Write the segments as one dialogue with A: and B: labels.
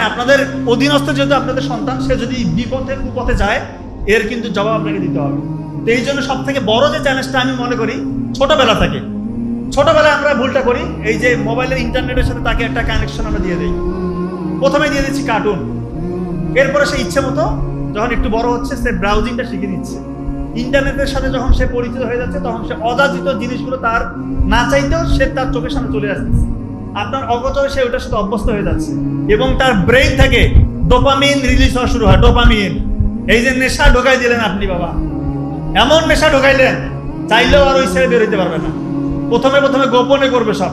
A: আপনাদের অধীনস্থ যেহেতু আপনাদের সন্তান, সে যদি বিপথে কুপথে যায়, এর কিন্তু জবাব আপনাকে দিতে হবে। তো এই জন্য সব থেকে বড় যে চ্যালেঞ্জটা আমি মনে করি, ছোটবেলায় আমরা ভুলটা করি, এই যে মোবাইলের ইন্টারনেটের সাথে তাকে একটা কানেকশন আমরা দিয়ে দিই। প্রথমে দিয়ে দিচ্ছি কার্টুন, এরপরে সে ইচ্ছে মতো যখন একটু বড় হচ্ছে সে ব্রাউজিংটা শিখে নিচ্ছে। ইন্টারনেটের সাথে যখন সে পরিচিত হয়ে যাচ্ছে, তখন সে অযাচিত জিনিসগুলো তার না চাইতেও সে তার চোখের সামনে চলে আসছে। আপনার অগোচরে সে ওটার সাথে অভ্যস্ত হয়ে যাচ্ছে এবং তার ব্রেইন থেকে ডোপামিন রিলিজ হওয়া শুরু হয়। ডোপামিন, এই যে নেশা ঢোকাই দিলেন আপনি, বাবা এমন নেশা ঢোকাইলেন, চাইলেও আর ওই ছেড়ে বের হইতে পারবে না। প্রথমে গোপনে করবে সব।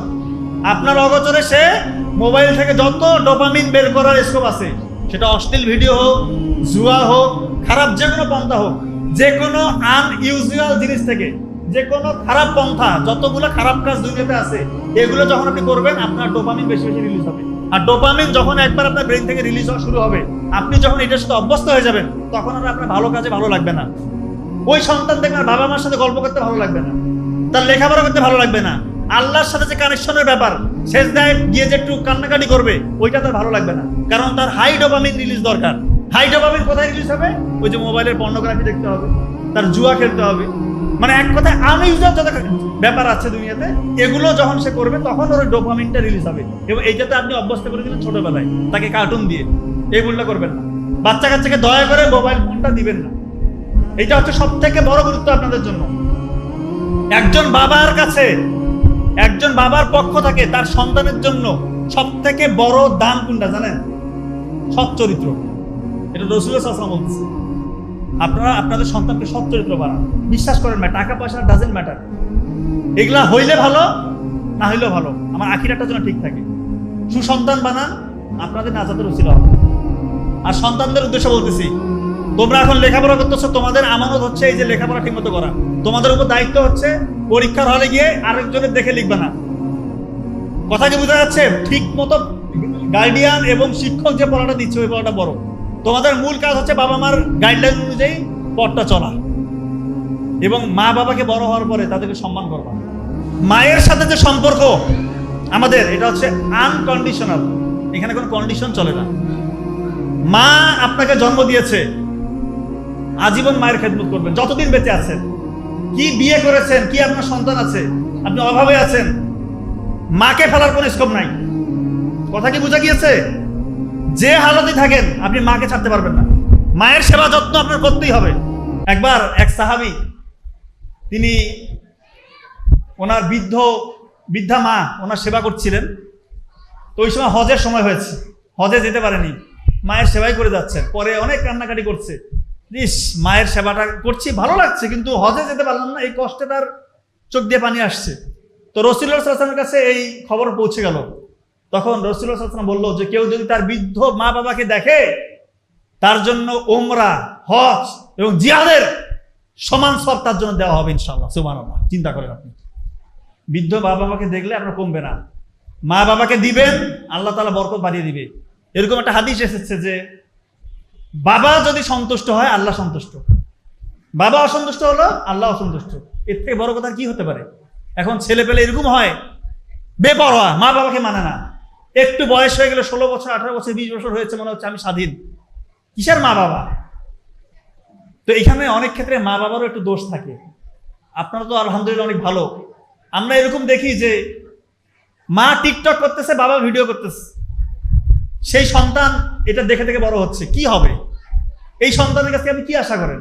A: আপনার অগোচরে সে মোবাইল থেকে যত ডোপামিন বের করার স্কোপ আছে, সেটা অশ্লীল ভিডিও হোক, জুয়া হোক, খারাপ যে কোনো পন্থা হোক, যে কোনো আনইউজুয়াল জিনিস থেকে, যে কোনো খারাপ পন্থা, যতগুলো খারাপ কাজ দুনিয়াতে আছে, এগুলো যখন আপনি করবেন, আপনার ডোপামিন বেশি বেশি রিলিজ হবে। আর ডোপামিন যখন একবার আপনার ব্রেন থেকে রিলিজ হওয়া শুরু হবে, আপনি যখন এটার সাথে অভ্যস্ত হয়ে যাবেন, তখন আর আপনার ভালো কাজে ভালো লাগবে না। ওই সন্তান দেখবেন বাবা মার সাথে গল্প করতে ভালো লাগবে না, তার লেখাপড়া করতে ভালো লাগবে না, আল্লাহর সাথে যে কানেকশনের ব্যাপার, সেজদায় গিয়ে যে একটু কান্নাকাটি করবে, ওইটা তার ভালো লাগবে না। কারণ তার হাই ডোপামিন রিলিজ দরকার। হাই ডোপামিন কোথায় রিলিজ হবে? ওই যে মোবাইলের পর্নোগ্রাফি দেখতে হবে, তার জুয়া খেলতে হবে, মানে এক কথায় আনইউজুয়াল যত ব্যাপার আছে দুনিয়াতে, এগুলো যখন সে করবে, তখন ওর ডোপামিনটা রিলিজ হবে। এবং এইটাতে আপনি অভ্যস্ত করে দিলেন ছোটবেলায়, তাকে কার্টুন দিয়ে। এই ভুলটা করবেন না। বাচ্চা কাচ্চাকে দয়া করে মোবাইল ফোনটা দিবেন না। এটা হচ্ছে সব থেকে বড় গুরুত্ব আপনাদের জন্য। একজন বাবার পক্ষ থেকে তার সন্তানের জন্য সব থেকে বড় দান কোনটা জানেন? সৎ চরিত্র। এটা রাসূলুল্লাহ সাল্লাল্লাহু আলাইহি ওয়াসাল্লাম বলছে, আপনারা আপনাদের সন্তানকে সৎ চরিত্র বানান। বিশ্বাস করেন না, টাকা পয়সা ডাজেন্ট ম্যাটার। এগুলা হইলে ভালো, না হইলেও ভালো, আমার আখিরাতটা যেন ঠিক থাকে। সুসন্তান বানান, আপনাদের নাজাতের উসিলা হবে। আর সন্তানদের উদ্দেশ্যে বলতেছি, তোমরা এখন লেখাপড়া করতেছো, তোমাদের আমানত হচ্ছে এই যে লেখাপড়া ঠিক মতো করা। তোমাদের উপর দায়িত্ব হচ্ছে পরীক্ষার হলে গিয়ে আরেকজনের দেখে লিখবে না। কথা কি বোঝা যাচ্ছে? ঠিক মতো গার্ডিয়ান এবং শিক্ষক যে পড়াটা দিচ্ছে, ওই পড়াটা বড়। তোমাদের মূল কাজ হচ্ছে বাবা মার গাইডলাইন অনুযায়ী পথটা চলা এবং মা বাবাকে বড় হওয়ার পরে তাদেরকে সম্মান করবা। মায়ের সাথে যে সম্পর্ক আমাদের, এটা হচ্ছে আনকন্ডিশনাল। এখানে কোনো কন্ডিশন চলে না। মা আপনাকে জন্ম দিয়েছে, আজীবন মায়ের খেদমত করবেন যতদিন বেঁচে আছেন। কি বিয়ে করেছেন, কি আপনার সন্তান আছে, আপনি অভাবে আছেন, মাকে ফেলার কোনো স্কোপ নাই। কথা কি বোঝা গিয়েছে? যে হালতে থাকেন, আপনি মাকে ছাড়তে পারবেন না। মায়ের সেবা যত্ন আপনার করতেই হবে। একবার এক সাহাবী, তিনি ওনার বৃদ্ধা মা ওনার সেবা করছিলেন। তো ওই সময় হজের সময় হয়েছে, হজে যেতে পারেনি, মায়ের সেবাই করে যাচ্ছেন। পরে অনেক কান্নাকাটি করছে, ইস মায়ের সেবাটা করছি ভালো লাগছে, কিন্তু হজে যেতে পারলাম না, এই কষ্টে তার চোখ দিয়ে পানি আসছে। তো রাসূলুল্লাহ সাল্লাল্লাহু আলাইহি ওয়াসাল্লামের কাছে এই খবর পৌঁছে গেল। তখন রাসূলুল্লাহ সাল্লাল্লাহু আলাইহি ওয়াসাল্লাম বলল যে কেউ যদি তার বৃদ্ধ মা বাবাকে দেখে, তার জন্য উমরা, হজ এবং জিহাদের সমান সওয়াব তার জন্য দেওয়া হবে ইনশাআল্লাহ। সুবহানাল্লাহ। চিন্তা করেন আপনি, বৃদ্ধ মা বাবাকে দেখলে আপনার কমবে না। মা বাবাকে দিবেন, আল্লাহ তাআলা বরকত বাড়িয়ে দিবে। এরকম একটা হাদিস এসেছে যে বাবা যদি সন্তুষ্ট হয়, আল্লাহ সন্তুষ্ট। বাবা অসন্তুষ্ট হলো, আল্লাহ অসন্তুষ্ট। এর থেকে বড় কথা কি হতে পারে? এখন ছেলে পেলে এরকম হয়, বেপরোয়া, মা বাবাকে মানে না। একটু বয়স হয়ে গেলে, 16 বছর, 18 বছর, 20 বছর হয়েছে, মনে হচ্ছে আমি স্বাধীন। কিসের মা বাবা? তো এখানে অনেক ক্ষেত্রে মা বাবারও একটু দোষ থাকে। আপনারা তো আলহামদুলিল্লাহ অনেক ভালো। আমরা এরকম দেখি যে মা টিকটক করতেছে, বাবা ভিডিও করতেছে, সেই সন্তান এটা দেখে দেখে বড় হচ্ছে। কি হবে? এই সন্তানের কাছ থেকে আপনি কি আশা করেন?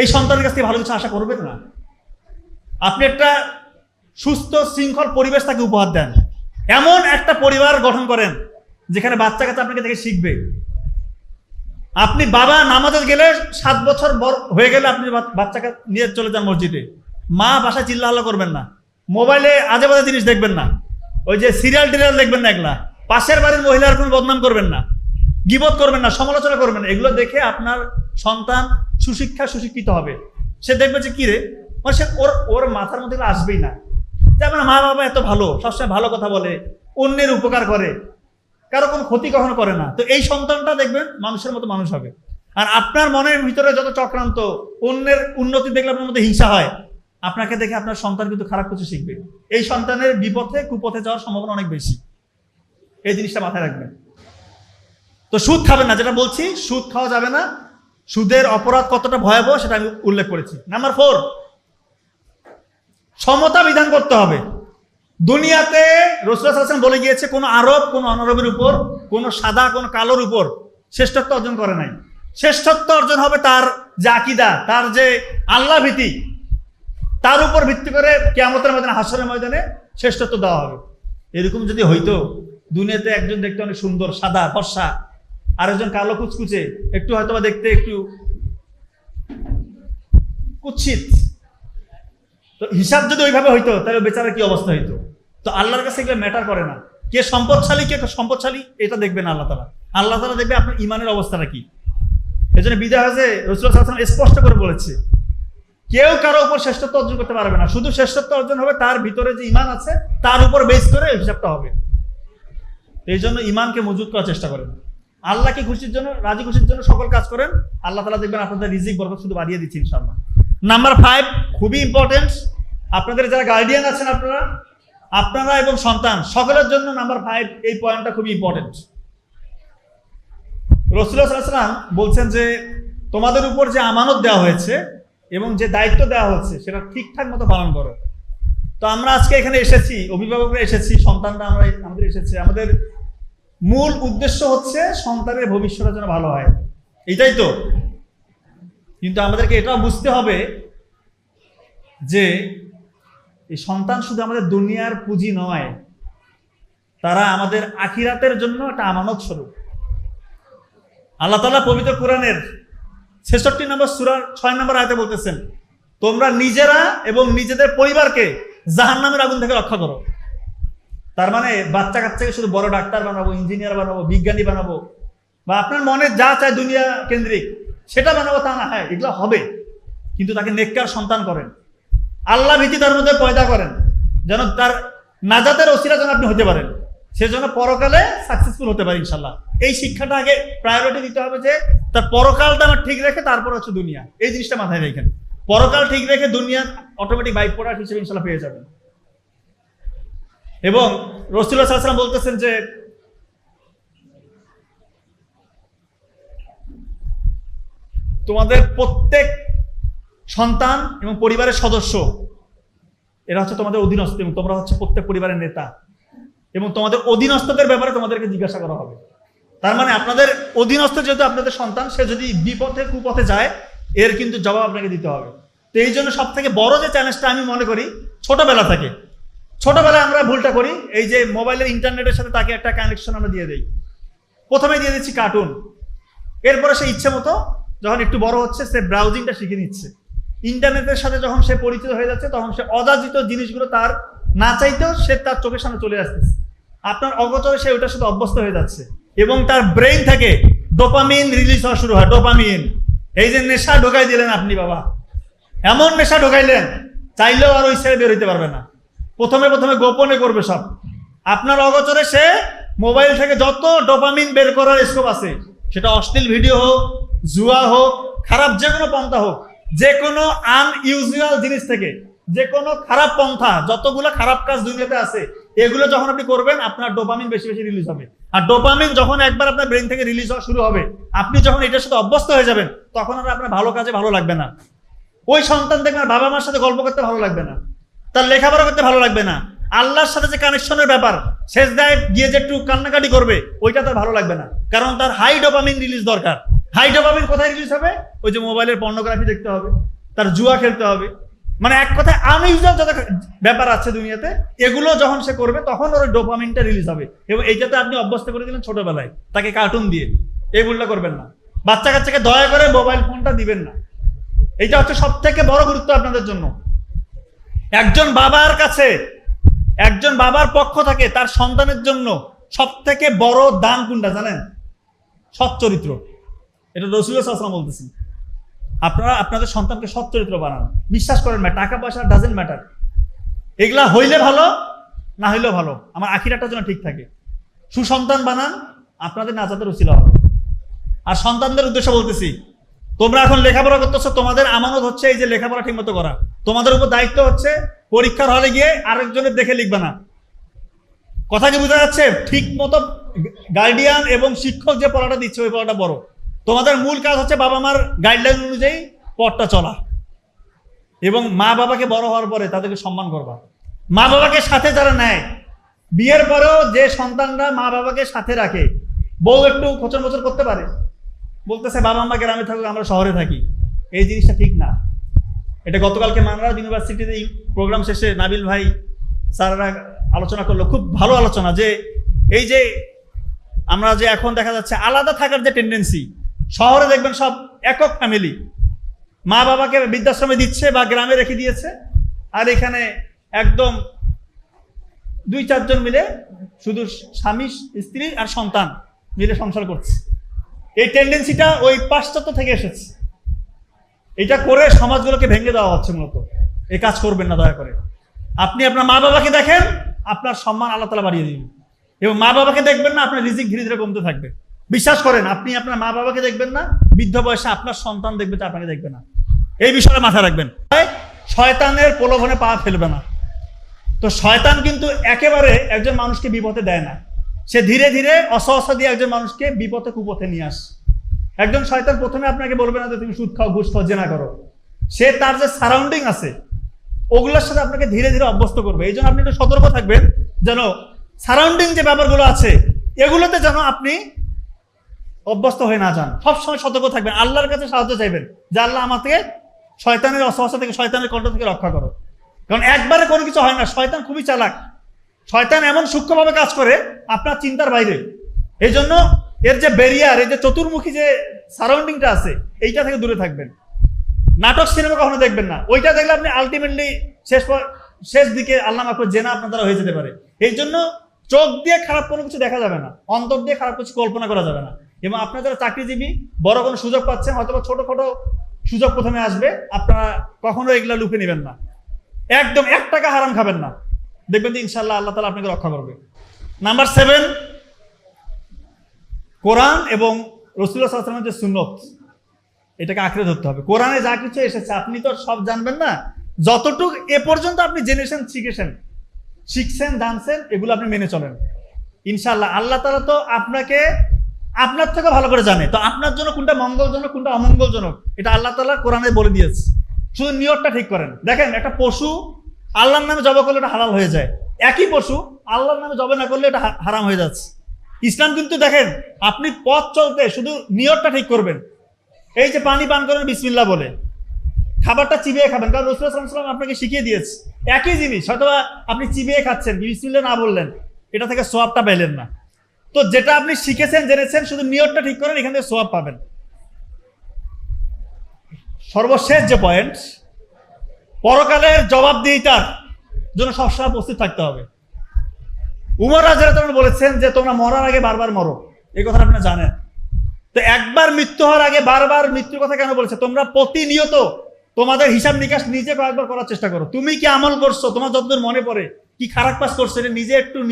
A: এই সন্তানের কাছ থেকে ভালো কিছু আশা করবেন না। আপনি একটা সুস্থ শৃঙ্খল পরিবেশ তাকে উপহার দেন, এমন একটা পরিবার গঠন করেন যেখানে বাচ্চা কাচ্চা আপনাকে দেখে শিখবে। আপনি বাবা নামাজে গেলে 7 বছর হয়ে গেলে আপনি বাচ্চাকে নিয়ে চলে যান মসজিদে, মা বাসায় চিল্লাহাল্লা করবেন না, মোবাইলে আজে বাজে জিনিস দেখবেন না, ওই যে সিরিয়াল টিরিয়াল দেখবেন না, এগুলা পাশের বাড়ির মহিলার কোনো বদনাম করবেন না, গীবত করবেন না, সমালোচনা করবেন না। এগুলো দেখে আপনার সন্তান সুশিক্ষিত হবে। সে দেখবে যে কি রে, মানে সে ওর মাথার মধ্যে আসবেই না যে আমার মা বাবা এত ভালো, সবসময় ভালো কথা বলে, অন্যের উপকার করে, কারো কোনো ক্ষতি কখনো করে না। তো এই সন্তানটা দেখবেন মানুষের মতো মানুষ হবে। আর আপনার মনের ভিতরে যত চক্রান্ত, অন্যের উন্নতি দেখলে আপনার মধ্যে হিংসা হয়, আপনাকে দেখে আপনার সন্তান কিন্তু খারাপ কিছু শিখবে। এই সন্তানের বিপথে কুপথে যাওয়ার সম্ভাবনা অনেক বেশি। এই জিনিসটা মাথায় রাখবেন। তো সুদ খাবেন না, যেটা বলছি সুদ খাওয়া যাবে না, সুদের অপরাধ কতটা ভয়াবহ সেটা আমি উল্লেখ করেছি। নাম্বার 4, সমতা বিধান করতে হবে। দুনিয়াতে রাসূলুল্লাহ সাল্লাল্লাহু আলাইহি ওয়াসাল্লাম বলে গিয়েছে, কোনো আরব কোনো অনারবের উপর, কোনো সাদা কোনো কালোর উপর শ্রেষ্ঠত্ব অর্জন করে নাই। শ্রেষ্ঠত্ব অর্জন হবে তার যে আকীদা, তার যে আল্লাহ ভীতি, তার উপর ভিত্তি করে কিয়ামতের ময়দানে, হাশরের ময়দানে শ্রেষ্ঠত্ব দেওয়া হবে। এরকম যদি হইতো, দুনিয়াতে একজন দেখতে অনেক সুন্দর সাদা ফর্সা, আরেকজন কালো কুচকুচে, একটু হয়তোবা দেখতে একটু কুৎসিত, তো হিসাব যদি ওইভাবে হইতো তাহলে বেচারা কি অবস্থা হইতো। তো আল্লাহর কাছে এগুলো ম্যাটার করে না, কে সম্পদশালী কে সম্পদশালী এটা দেখবে না আল্লাহ তাআলা। আল্লাহ তাআলা দেখবে আপনার ইমানের অবস্থাটা কি। এই জন্য বিদায় হজে রাসূলুল্লাহ সাল্লাল্লাহু আলাইহি ওয়াসাল্লাম স্পষ্ট করে বলেছে, কেউ কারো উপর শ্রেষ্ঠত্ব অর্জন করতে পারবে না, শুধু শ্রেষ্ঠত্ব অর্জন হবে তার ভিতরে যে ইমান আছে তার উপর বেস করে হিসাবটা হবে। এই জন্য ইমানকে মজবুত করার চেষ্টা করেন, আল্লাহকে খুশির জন্য, রাজি খুশির জন্য সকল কাজ করেন, আল্লাহ তাআলা দেখবেন আপনাদের রিজিক বরকত শুধু বাড়িয়ে দিচ্ছে ইনশাআল্লাহ। নাম্বার 5 খুবই ইম্পর্টেন্ট, আপনাদের যারা গার্ডিয়ান আছেন আপনারা এবং সন্তান সকলের জন্য নাম্বার 5 এই পয়েন্টটা খুবই ইম্পর্টেন্ট। রাসূলুল্লাহ সাল্লাল্লাহু আলাইহি ওয়াসাল্লাম বলছেন যে তোমাদের উপর যে আমানত দেওয়া হয়েছে এবং যে দায়িত্ব দেওয়া হচ্ছে সেটা ঠিকঠাক মতো পালন করো। তো আমরা আজকে এখানে এসেছি, অভিভাবকরা এসেছি, সন্তানরা আমাদের এসেছে, আমাদের মূল উদ্দেশ্য হচ্ছে সন্তানের ভবিষ্যতের জন্য ভালো হয়, এটাই তো। কিন্তু আমাদেরকে এটাও বুঝতে হবে যে এই সন্তান শুধু আমাদের দুনিয়ার পুঁজি নয়, তারা আমাদের আখিরাতের জন্য একটা আমানত স্বরূপ। আল্লাহ তাআলা পবিত্র কোরআনের 66 নম্বর সূরার 6 নম্বর আয়াতে বলতেছেন, তোমরা নিজেরা এবং নিজেদের পরিবারকে জাহান্নামের আগুন থেকে রক্ষা করো। তার মানে বাচ্চা কাচ্চাকে শুধু বড় ডাক্তার বানাবো, ইঞ্জিনিয়ার বানাবো, বিজ্ঞানী বানাবো, বা আপনার মনে যা চায় দুনিয়া কেন্দ্রিক সেটা বানাবো তা না, হ্যাঁ এগুলো হবে, কিন্তু তাকে নেককার সন্তান করেন, আল্লাহ ভীতি তার মধ্যে পয়দা করেন, যেন তার নাজাতের ওসিলা যেন আপনি হতে পারেন, সেজন্য পরকালে সাকসেসফুল হতে পারে ইনশাল্লাহ। এই শিক্ষাটা আগে প্রায়োরিটি দিতে হবে যে তার পরকালটা আমার ঠিক রেখে তারপর হচ্ছে দুনিয়া, এই জিনিসটা মাথায় রেখেন। পরকাল ঠিক রেখে দুনিয়া অটোমেটিক বাই প্রোডাক্ট হিসেবে ইনশাল্লাহ পেয়ে যাবেন। এবং রাসূলুল্লাহ সাল্লাল্লাহু আলাইহি ওয়াসাল্লাম বলতেছেন যে তোমাদের প্রত্যেক সন্তান এবং পরিবারের সদস্য এরা হচ্ছে তোমাদের অধীনস্থ, এবং তোমরা হচ্ছে প্রত্যেক পরিবারের নেতা, এবং তোমাদের অধীনস্থদের ব্যাপারে তোমাদেরকে জিজ্ঞাসা করা হবে। তার মানে আপনাদের অধীনস্থ যেহেতু আপনাদের সন্তান, সে যদি বিপথে কুপথে যায় এর কিন্তু জবাব আপনাকে দিতে হবে। তো এই জন্য সব থেকে বড় যে চ্যালেঞ্জটা আমি মনে করি, ছোটবেলায় আমরা ভুলটা করি, এই যে মোবাইলের ইন্টারনেটের সাথে তাকে একটা কানেকশন আমরা দিয়ে দেই, প্রথমে দিয়ে দিচ্ছি কার্টুন, এরপরে সে ইচ্ছে মতো যখন একটু বড় হচ্ছে সে ব্রাউজিংটা শিখে নিচ্ছে, ইন্টারনেটের সাথে যখন সে পরিচিত হয়ে যাচ্ছে তখন সে অযাচিত জিনিসগুলো তার না চাইতেও সে তার চোখের সামনে চলে আসতেছে, আপনার অগোচরে সে ওটার সাথে অভ্যস্ত হয়ে যাচ্ছে, এবং তার ব্রেইন থেকে ডোপামিন রিলিজ হওয়া শুরু হয়। ডোপামিন, এই যে নেশা ঢোকাই দিলেন আপনি, বাবা এমন নেশা ঢোকাইলেন চাইলেও আর ওই ছেড়ে বের হইতে পারবে না। প্রথমে গোপনে করবে সব, আপনার অগোচরে সে মোবাইল থেকে যত ডোপামিন বের করার স্কোপ আছে, সেটা অশ্লীল ভিডিও হোক, জুয়া হোক, খারাপ যে কোনো পন্থা হোক, যে কোনো আনইউজুয়াল জিনিস থেকে, যে কোনো খারাপ পন্থা, যতগুলো খারাপ কাজ দুনিয়াতে আছে এগুলো যখন আপনি করবেন আপনার ডোপামিন বেশি বেশি রিলিজ হবে। আর ডোপামিন যখন একবার আপনার ব্রেন থেকে রিলিজ হওয়া শুরু হবে, আপনি যখন এটার সাথে অভ্যস্ত হয়ে যাবেন তখন আর আপনার ভালো কাজে ভালো লাগবে না। ওই সন্তান দেখবেন বাবা মার সাথে গল্প করতে ভালো লাগবে না, তার লেখাপড়া করতে ভালো লাগবে না, আল্লাহর সাথে যে কানেকশনের ব্যাপার, সেজদায় গিয়ে যে একটু কান্নাকাটি করবে ওইটা তার ভালো লাগবে না, কারণ তার হাই ডোপামিন রিলিজ দরকার। হাই ডোপামিন কোথায় রিলিজ হবে? ওই যে মোবাইলের পর্নোগ্রাফি দেখতে হবে, তার জুয়া খেলতে হবে, মানে এক কথায় আনইউজুয়াল যত ব্যাপার আছে দুনিয়াতে, এগুলো যখন সে করবে তখন ওর ডোপামিনটা রিলিজ হবে। এবং এইটাতে আপনি অভ্যস্ত করে দিলেন ছোটবেলায়, তাকে কার্টুন দিয়ে, এই ভুলটা করবেন না। বাচ্চা কাচ্চাকে দয়া করে মোবাইল ফোনটা দিবেন না, এইটা হচ্ছে সব থেকে বড় গুরুত্ব আপনাদের জন্য। একজন বাবার পক্ষ থেকে তার সন্তানের জন্য সব থেকে বড় দান কোনটা জানেন? সৎ চরিত্র। এটা রাসূলুল্লাহ সাল্লাল্লাহু আলাইহি ওয়াসাল্লাম বলতেছেন, আপনারা আপনাদের সন্তানকে সৎ চরিত্র বানান। বিশ্বাস করেন না, টাকা পয়সা ডাজেন্ট ম্যাটার, এগুলা হইলে ভালো না হইলেও ভালো, আমার আখিরাতটা যেন ঠিক থাকে। সুসন্তান বানান, আপনাদের নাজাতের উসিলা হবে। আর সন্তানদের উদ্দেশ্যে বলতেছি, তোমরা এখন লেখাপড়া করতেছো, তোমাদের আমানত হচ্ছে এই যে লেখাপড়া ঠিক মতো করা, তোমাদের উপর দায়িত্ব হচ্ছে পরীক্ষার হলে গিয়ে আরেকজনের দেখে লিখবে না। কথা কি বোঝা যাচ্ছে? ঠিক মতো গার্ডিয়ান এবং শিক্ষক যে পড়াটা দিচ্ছে ওই পড়াটা বড়। তোমাদের মূল কাজ হচ্ছে বাবা মার গাইডলাইন অনুযায়ী পথটা চলা এবং মা বাবাকে বড় হওয়ার পরে তাদেরকে সম্মান করবা। মা বাবাকে সাথে যারা নেয়, বিয়ের পরেও যে সন্তানরা মা বাবাকে সাথে রাখে, বউ একটু খোঁচর মোচর করতে পারে, বলতেছে বাবা মা গ্রামে থাকুক আমরা শহরে থাকি, এই জিনিসটা ঠিক না। এটা গতকালকে মানরাজ ইউনিভার্সিটিতে প্রোগ্রাম শেষে নাবিল ভাই স্যাররা আলোচনা করলো, খুব ভালো আলোচনা, যে এই যে আমরা যে এখন দেখা যাচ্ছে আলাদা থাকার যে টেন্ডেন্সি, শহরে দেখবেন সব একক ফ্যামিলি, মা বাবাকে বৃদ্ধাশ্রমে দিচ্ছে বা গ্রামে রেখে দিয়েছে, আর এখানে একদম 2-4 জন মিলে শুধু স্বামী স্ত্রী আর সন্তান মিলে সংসার করছে। এই টেন্ডেন্সিটা ওই পাশ্চাত্য থেকে এসেছে। এটা করে সমাজগুলোকে ভেঙে দেওয়া হচ্ছে মূলত। এই কাজ করবেন না দয়া করে। আপনি আপনার মা বাবাকে দেখেন, আপনার সম্মান আল্লাহ তাআলা বাড়িয়ে দিবেন, এবং মা বাবাকে দেখবেন না, আপনার রিজিক ধীরে ধীরে কমতে থাকবে। বিশ্বাস করেন, আপনি আপনার মা বাবাকে দেখবেন না, বৃদ্ধ বয়সে আপনার সন্তান দেখবে, আপনাকে দেখবে না। এই বিষয়ে মাথায় রাখবেন। শয়তানের প্রলোভনে পা ফেলবে না। তো শয়তান কিন্তু একেবারে একজন মানুষকে বিপথে দেয় না, সে ধীরে ধীরে অসহসা দিয়ে একজন মানুষকে বিপথে কুপথে নিয়ে আসে। একজন শয়তান প্রথমে আপনাকে বলবে না যে তুমি সুদ খাও, ঘুষ খাও, জেনা করো। সে তার যে সারাউন্ডিং আছে ওগুলোর সাথে আপনাকে ধীরে ধীরে অভ্যস্ত করবে। এই জন্য আপনি একটু সতর্ক থাকবেন যেন সারাউন্ডিং যে ব্যাপারগুলো আছে এগুলোতে যেন আপনি অভ্যস্ত হয়ে না যান। সবসময় সতর্ক থাকবেন, আল্লাহর কাছে সাহায্য চাইবেন যে আল্লাহ আমাকে শয়তানের অসহসা থেকে, শয়তানের কণ্ঠ থেকে রক্ষা করো। কারণ একবারে কোনো কিছু হয় না, শয়তান খুবই চালাক। শয়তান এমন সূক্ষ্মভাবে কাজ করে আপনার চিন্তার বাইরে। এই জন্য এর যে ব্যারিয়ার, এই যে চতুর্মুখী যে সারাউন্ডিংটা আছে, এইটা থেকে দূরে থাকবেন। নাটক সিনেমা কখনো দেখবেন না, ওইটা দেখলে আপনি আলটিমেটলি শেষ দিকে আল্লাহ মাফ করে জেনা আপনার দ্বারা হয়ে যেতে পারে। এই জন্য চোখ দিয়ে খারাপ কোনো কিছু দেখা যাবে না, অন্তর দিয়ে খারাপ কিছু কল্পনা করা যাবে না। এবং আপনার যারা চাকরিজীবী বড় কোনো সুযোগ পাচ্ছেন, হয়তো ছোটখাটো সুযোগ প্রথমে আসবে, আপনারা কখনো এগুলা লুপে নেবেন না। একদম 1 টাকা হারাম খাবেন না, দেখবেন যে ইনশাআল্লাহ আল্লাহ তাআলা আপনাকে রক্ষা করবে। নাম্বার 7, কোরআন এবং রাসূলুল্লাহ সাল্লাল্লাহু আলাইহি ওয়াসাল্লামের যে সুন্নত, এটাকে আঁকড়ে ধরতে হবে। কোরআনে যা কিছু এসেছে আপনি তো সব জানবেন না, যতটুকু এ পর্যন্ত আপনি জেনেছেন, শিখছেন, জানছেন, এগুলো আপনি মেনে চলেন। ইনশাআল্লাহ আল্লাহ তাআলা তো আপনাকে আপনার থেকে ভালো করে জানে। তো আপনার জন্য কোনটা মঙ্গলজনক, কোনটা অমঙ্গলজনক, এটা আল্লাহ তাআলা কোরআনে বলে দিয়েছে। শুধু নিয়তটা ঠিক করেন। দেখেন, একটা পশু আল্লাহর নামে জবাই করলে এটা হালাল হয়ে যায়, একই পশু আল্লাহর নামে জবাই না করলে এটা হারাম হয়ে যাচ্ছে। ইসলাম কিন্তু দেখেন, আপনি পথ চলতে শুধু নিয়তটা ঠিক করবেন। এই যে পানি পান করেন বিসমিল্লাহ বলে, খাবারটা চিবিয়ে খাবেন, কারণ রাসূলুল্লাহ সাল্লাল্লাহু আলাইহি ওয়াসাল্লাম আপনাকে শিখিয়ে দিয়েছে। একই জিনিস, হয়তো আপনি চিবিয়ে খাচ্ছেন, বিসমিল্লাহ না বললেন, এটা থেকে সওয়াবটা পেলেন না। তো যেটা আপনি শিখেছেন, জেনেছেন, শুধু নিয়তটা ঠিক করেন, এখান থেকে সওয়াব পাবেন। সর্বশেষ যে পয়েন্ট, পরকালের জবাবদিহিতার জন্য সবসময় প্রস্তুত থাকতে হবে। উমর রাদিয়াল্লাহু আনহু বলেছেন যে তোমরা মরার আগে বারবার মরো, এই কথা আপনারা জানেন। তো একবার মৃত্যু হওয়ার আগে বারবার মৃত্যুর কথা কেন বলেছে? তোমরা প্রতিনিয়ত তোমাদের হিসাব নিকাশ নিজে কয়েকবার করার চেষ্টা করো। তুমি কি আমল করছো, তোমার যতদূর মনে পড়ে, কি খারাপ কাজ করছো, এটা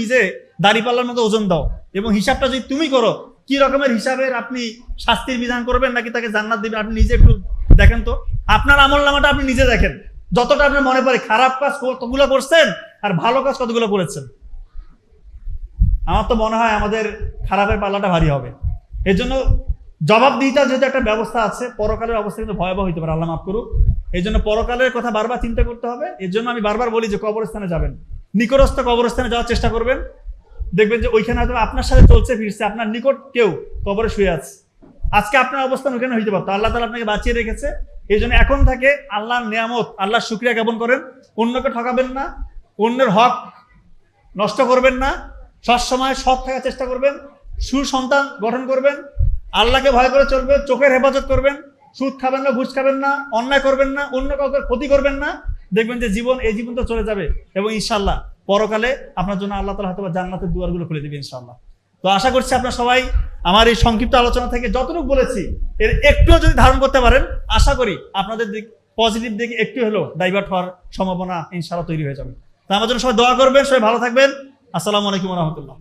A: নিজে দাড়িপাল্লার মতো ওজন দাও, এবং হিসাবটা যদি তুমি করো, কি রকমের হিসাবের আপনি শাস্তির বিধান করবেন নাকি তাকে জান্নাত দিবেন, আপনি নিজে একটু দেখেন তো। আপনার আমল নামাটা আপনি নিজে দেখেন, যতটা আপনার মনে পড়ে খারাপ কাজ কতগুলো করছেন আর ভালো কাজ কতগুলো করেছেন। আমার তো মনে হয় আমাদের খারাপের পাল্লাটা ভারী হবে। এর জন্য জবাবদিহিতার যেহেতু একটা ব্যবস্থা আছে, পরকালের অবস্থা কিন্তু ভয়াবহ হইতে পারে, আল্লাহ মাফ করুক। এই জন্য পরকালের কথা বারবার চিন্তা করতে হবে। এর জন্য আমি বারবার বলি যে কবরস্থানে যাবেন, নিকটস্থ কবরস্থানে যাওয়ার চেষ্টা করবেন। দেখবেন যে ওইখানে হয়তো আপনার সাথে চলছে ফিরছে, আপনার নিকট কেউ কবরে শুয়ে আছে। আজকে আপনার অবস্থান ওখানে হইতে পারতো, আল্লাহ তাআলা আপনাকে বাঁচিয়ে রেখেছে। এই জন্য এখন থেকে আল্লাহর নিয়ামত, আল্লাহর শুকরিয়া জ্ঞাপন করেন। অন্যকে ঠকাবেন না, অন্যের হক নষ্ট করবেন না, সবসময় সৎ থাকার চেষ্টা করবেন, সুসন্তান গঠন করবেন, আল্লাহকে ভয় করে চলবেন, চোখের হেফাজত করবেন, সুদ খাবেন না, ঘুষ খাবেন না, অন্যায় করবেন না, অন্য কাউকে ক্ষতি করবেন না। দেখবেন যে এই জীবন তো চলে যাবে, এবং ইনশাআল্লাহ পরকালে আপনার জন্য আল্লাহ তাআলা হয়তো জান্নাতের দুয়ারগুলো খুলে দেবে ইনশাআল্লাহ। তো আশা করছি আপনারা সবাই আমার এই সংক্ষিপ্ত আলোচনা থেকে যতটুকু বলেছি এর একটুও যদি ধারণ করতে পারেন, আশা করি আপনাদের পজিটিভ দিকে একটু হলেও ডাইভার্ট হওয়ার সম্ভাবনা ইনশাআল্লাহ তৈরি হয়ে যাবে। তো আমার জন্য সবাই দোয়া করবেন, সবাই ভালো থাকবেন। আসসালামু আলাইকুম ওয়া রাহমাতুল্লাহ।